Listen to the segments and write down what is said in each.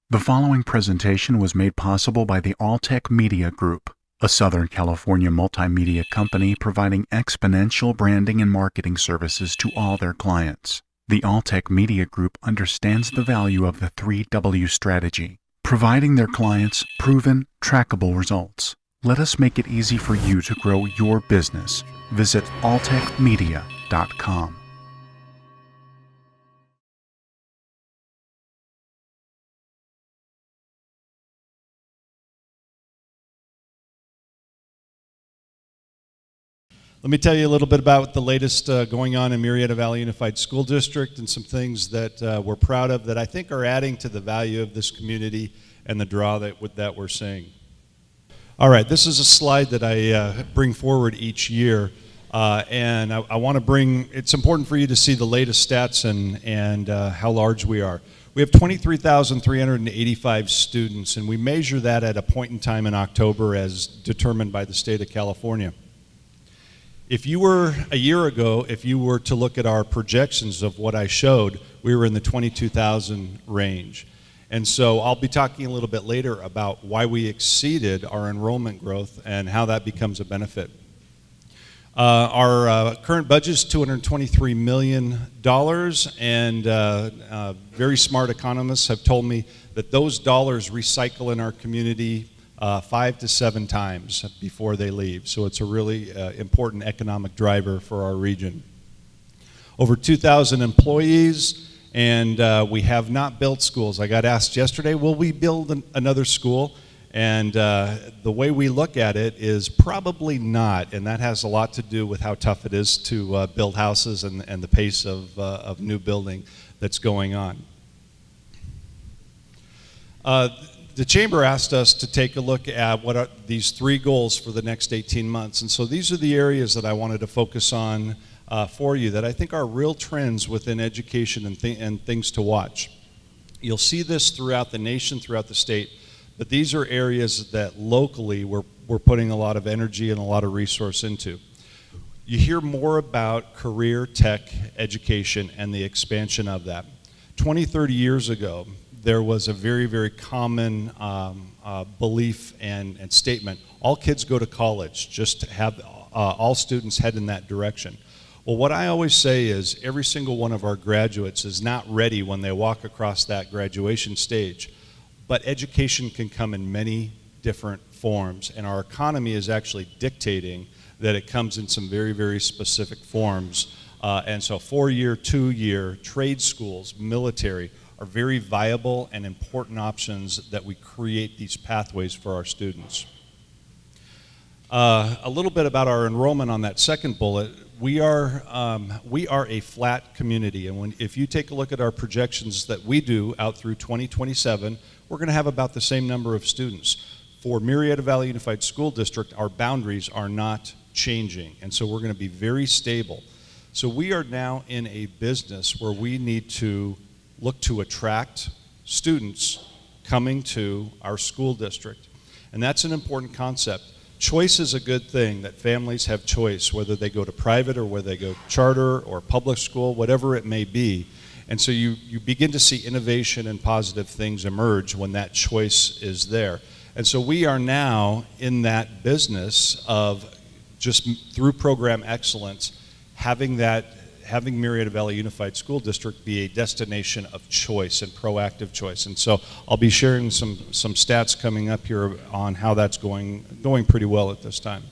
The following presentation was made possible by the Altek Media Group, a Southern California multimedia company providing exponential branding and marketing services to all their clients. The Altek Media Group understands the value of the 3W strategy, providing their clients proven, trackable results. Let us make it easy for you to grow your business. Visit altekmedia.com. Let me tell you a little bit about the latest going on in Murrieta Valley Unified School District and some things that we're proud of that I think are adding to the value of this community and the draw that we're seeing. All right, this is a slide that I bring forward each year, and I want to bring, it's important for you to see the latest stats and how large we are. We have 23,385 students, and we measure that at a point in time in October as determined by the state of California. If you were, a year ago, if you were to look at our projections of what I showed, we were in the 22,000 range. And so I'll be talking a little bit later about why we exceeded our enrollment growth and how that becomes a benefit. Our current budget is $223 million, and very smart economists have told me that those dollars recycle in our community 5 to 7 times before they leave. So it's a really important economic driver for our region. Over 2,000 employees, and we have not built schools. I got asked yesterday, will we build another school? And the way we look at it is probably not, and that has a lot to do with how tough it is to build houses and the pace of new building that's going on. The Chamber asked us to take a look at what are these 3 goals for the next 18 months. And so these are the areas that I wanted to focus on for you that I think are real trends within education and things to watch. You'll see this throughout the nation, throughout the state, but these are areas that locally we're putting a lot of energy and a lot of resource into. You hear more about career tech education and the expansion of that. 20, 30 years ago, there was a very, very common belief and statement. All kids go to college, just to have all students head in that direction. Well, what I always say is every single one of our graduates is not ready when they walk across that graduation stage. But education can come in many different forms, and our economy is actually dictating that it comes in some very, very specific forms. And so 4-year, 2-year, trade schools, military, are very viable and important options that we create these pathways for our students. A little bit about our enrollment on that second bullet. We are a flat community, and if you take a look at our projections that we do out through 2027, we're going to have about the same number of students. For Murrieta Valley Unified School District, our boundaries are not changing, and so we're going to be very stable. So we are now in a business where we need to look to attract students coming to our school district. And that's an important concept. Choice is a good thing, that families have choice, whether they go to private or whether they go charter or public school, whatever it may be. And so you begin to see innovation and positive things emerge when that choice is there. And so we are now in that business of just through program excellence, having Murrieta Valley Unified School District be a destination of choice and proactive choice. And so I'll be sharing some stats coming up here on how that's going pretty well at this time.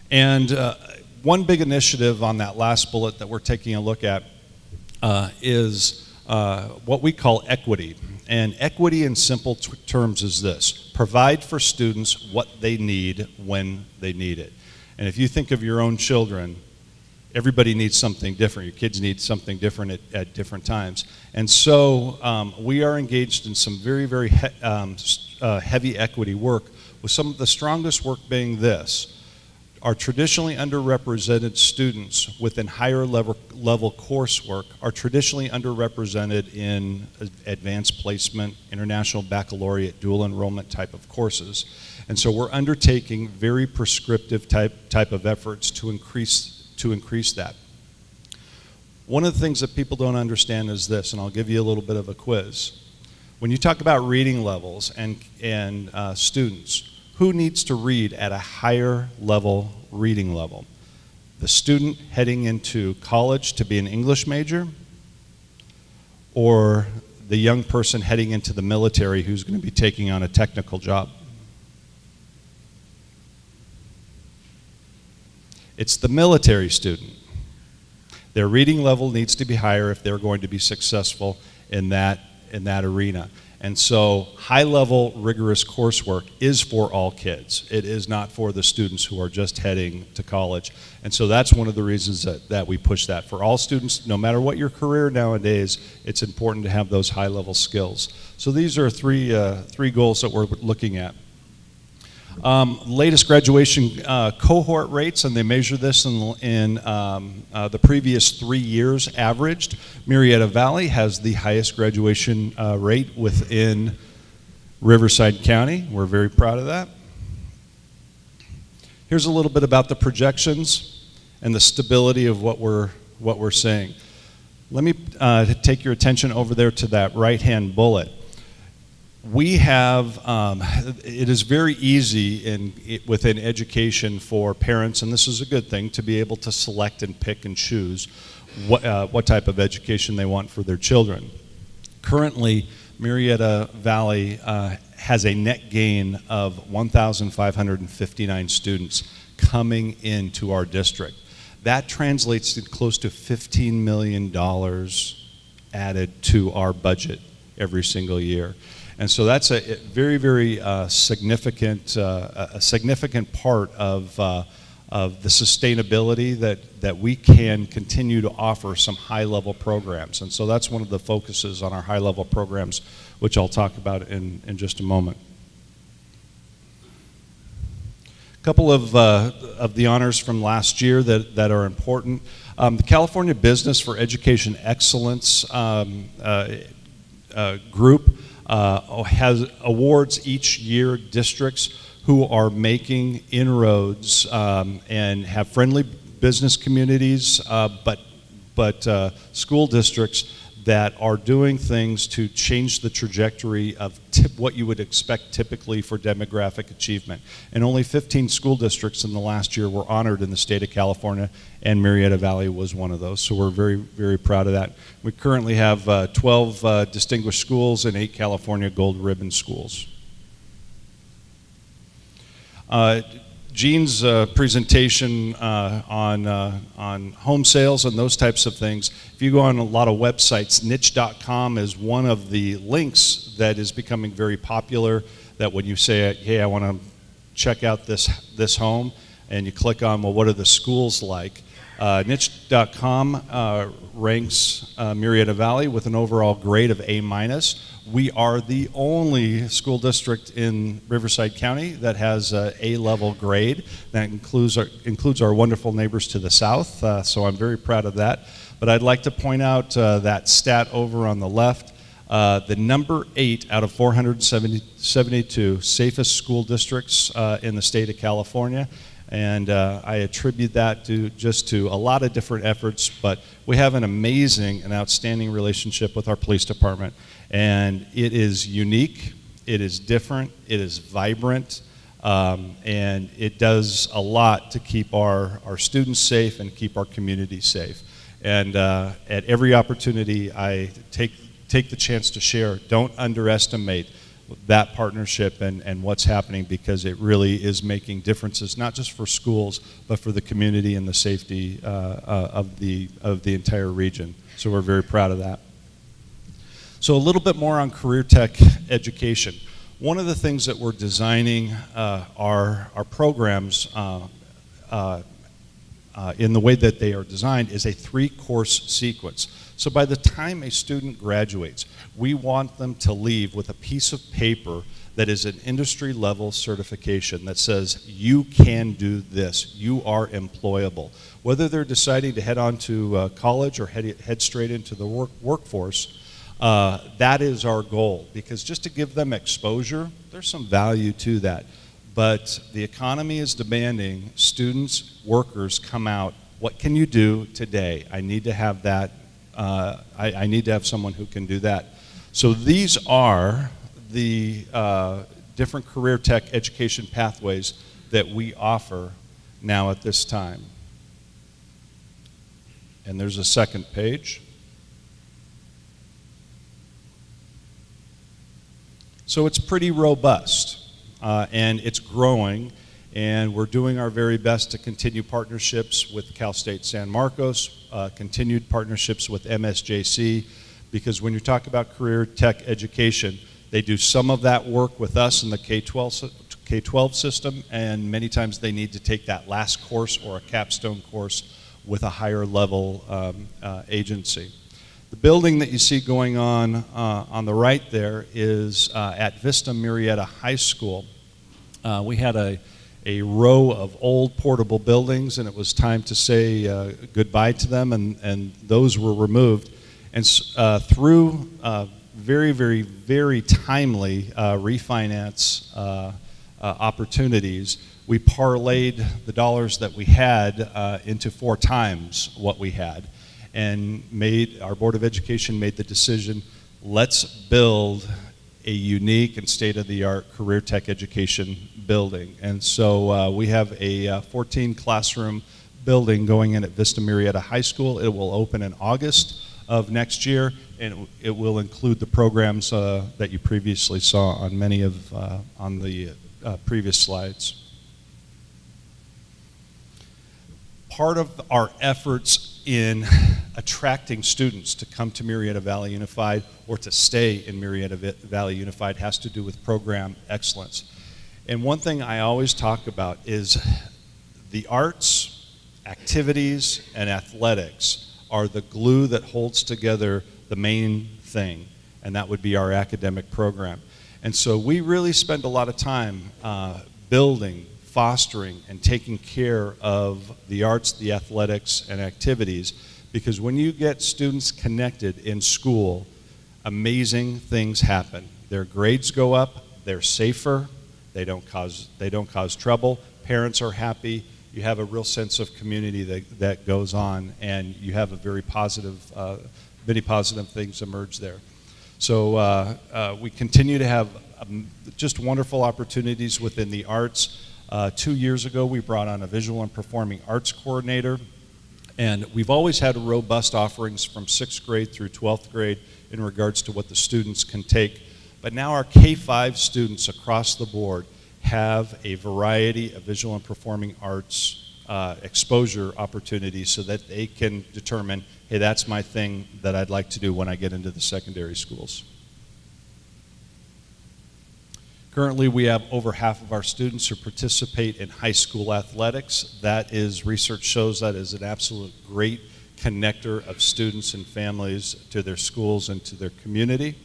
And one big initiative on that last bullet that we're taking a look at is what we call equity. And equity in simple terms is this: provide for students what they need when they need it. And if you think of your own children, everybody needs something different. Your kids need something different at different times. And so we are engaged in some very, very heavy equity work, with some of the strongest work being this. Our traditionally underrepresented students within higher level coursework are traditionally underrepresented in advanced placement, international baccalaureate, dual enrollment type of courses. And so we're undertaking very prescriptive type of efforts to increase that. One of the things that people don't understand is this, and I'll give you a little bit of a quiz. When you talk about reading levels and students, who needs to read at a higher level reading level? The student heading into college to be an English major, or the young person heading into the military who's going to be taking on a technical job? It's the military student. Their reading level needs to be higher if they're going to be successful in that arena. And so high-level, rigorous coursework is for all kids. It is not for the students who are just heading to college. And so that's one of the reasons that we push that. For all students, no matter what your career nowadays, it's important to have those high-level skills. So these are three goals that we're looking at. Latest graduation cohort rates, and they measure this in the previous 3 years averaged. Murrieta Valley has the highest graduation rate within Riverside County. We're very proud of that. Here's a little bit about the projections and the stability of what we're saying. Let me take your attention over there to that right-hand bullet. We have, it is very easy within education for parents, and this is a good thing, to be able to select and pick and choose what type of education they want for their children. Currently, Murrieta Valley has a net gain of 1,559 students coming into our district. That translates to close to $15 million added to our budget every single year. And so that's a very, very significant part of the sustainability that we can continue to offer some high-level programs. And so that's one of the focuses on our high-level programs, which I'll talk about in just a moment. A couple of the honors from last year that are important. The California Business for Education Excellence group has awards each year districts who are making inroads and have friendly business communities, but school districts that are doing things to change the trajectory of what you would expect typically for demographic achievement. And only 15 school districts in the last year were honored in the state of California, and Murrieta Valley was one of those. So we're very, very proud of that. We currently have 12 distinguished schools and 8 California Gold Ribbon schools. Gene's presentation on home sales and those types of things. If you go on a lot of websites, niche.com is one of the links that is becoming very popular, that when you say, hey, I want to check out this home, and you click on, well, what are the schools like? Niche.com ranks Murrieta Valley with an overall grade of A-. We are the only school district in Riverside County that has an A-level grade. That includes our wonderful neighbors to the south, so I'm very proud of that. But I'd like to point out that stat over on the left, the number 8 out of 472 safest school districts in the state of California. And I attribute that to a lot of different efforts, but we have an amazing and outstanding relationship with our police department. And it is unique, it is different, it is vibrant, and it does a lot to keep our students safe and keep our community safe. And at every opportunity I take the chance to share, don't underestimate that partnership and what's happening, because it really is making differences, not just for schools, but for the community and the safety of the entire region. So we're very proud of that. So a little bit more on career tech education. One of the things that we're designing our programs in the way that they are designed is a 3-course sequence. So by the time a student graduates, we want them to leave with a piece of paper that is an industry level certification that says you can do this, you are employable. Whether they're deciding to head on to college or head straight into the workforce, that is our goal, because just to give them exposure, there's some value to that. But the economy is demanding students, workers come out, what can you do today? I need to have that, I need to have someone who can do that. So these are the different career tech education pathways that we offer now at this time. And there's a second page. So it's pretty robust, and it's growing, and we're doing our very best to continue partnerships with Cal State San Marcos, continued partnerships with MSJC, because when you talk about career tech education, they do some of that work with us in the K-12 system, and many times they need to take that last course or a capstone course with a higher level agency. The building that you see going on the right there is at Vista Murrieta High School. We had a row of old portable buildings, and it was time to say goodbye to them, and those were removed. And through very, very, very timely refinance opportunities, we parlayed the dollars that we had into 4 times what we had, and our Board of Education made the decision, let's build a unique and state-of-the-art career tech education building. And so we have a 14 classroom building going in at Vista Murrieta High School. It will open in August of next year, and it will include the programs that you previously saw on many of on the previous slides. Part of our efforts in attracting students to come to Murrieta Valley Unified or to stay in Murrieta Valley Unified has to do with program excellence. And one thing I always talk about is the arts, activities, and athletics are the glue that holds together the main thing, and that would be our academic program. And so we really spend a lot of time building, fostering, and taking care of the arts, the athletics, and activities, because when you get students connected in school, amazing things happen. Their grades go up, they're safer, they don't cause trouble, parents are happy, you have a real sense of community that goes on, and you have a very positive, many positive things emerge there. So we continue to have just wonderful opportunities within the arts. 2 years ago, we brought on a visual and performing arts coordinator, and we've always had robust offerings from 6th grade through 12th grade in regards to what the students can take. But now our K-5 students across the board have a variety of visual and performing arts exposure opportunities so that they can determine, hey, that's my thing that I'd like to do when I get into the secondary schools. Currently, we have over half of our students who participate in high school athletics. That is, research shows that is an absolute great connector of students and families to their schools and to their community.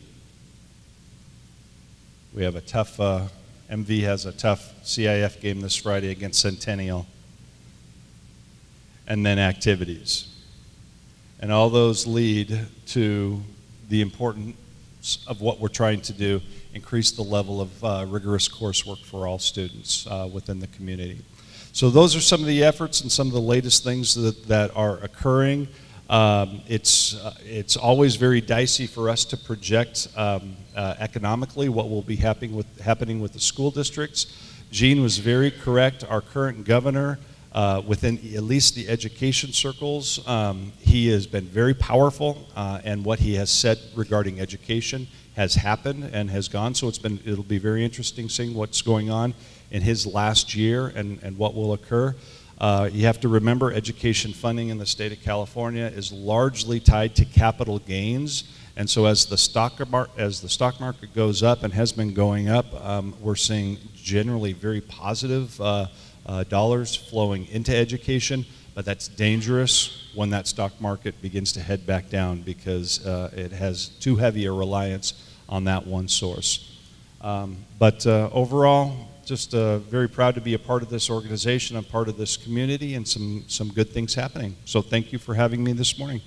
We have a tough, MV has a tough CIF game this Friday against Centennial. And then activities. And all those lead to the importance of what we're trying to do, increase the level of rigorous coursework for all students within the community. So those are some of the efforts and some of the latest things that are occurring. It's always very dicey for us to project economically what will be happening with the school districts. Gene was very correct. Our current governor, within at least the education circles, he has been very powerful, and what he has said regarding education has happened and has gone. So it'll be very interesting seeing what's going on in his last year and what will occur. You have to remember, education funding in the state of California is largely tied to capital gains, and so as the stock market goes up and has been going up, we're seeing generally very positive dollars flowing into education, but that's dangerous when that stock market begins to head back down because it has too heavy a reliance on that one source. But overall, just very proud to be a part of this organization, a part of this community, and some good things happening. So thank you for having me this morning.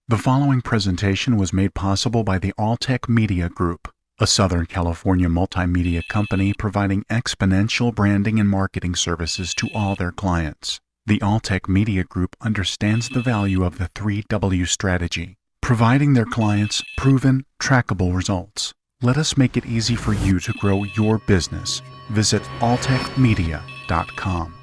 The following presentation was made possible by the Altek Media Group, a Southern California multimedia company providing exponential branding and marketing services to all their clients. The Altek Media Group understands the value of the 3W strategy, providing their clients proven, trackable results. Let us make it easy for you to grow your business. Visit altekmedia.com.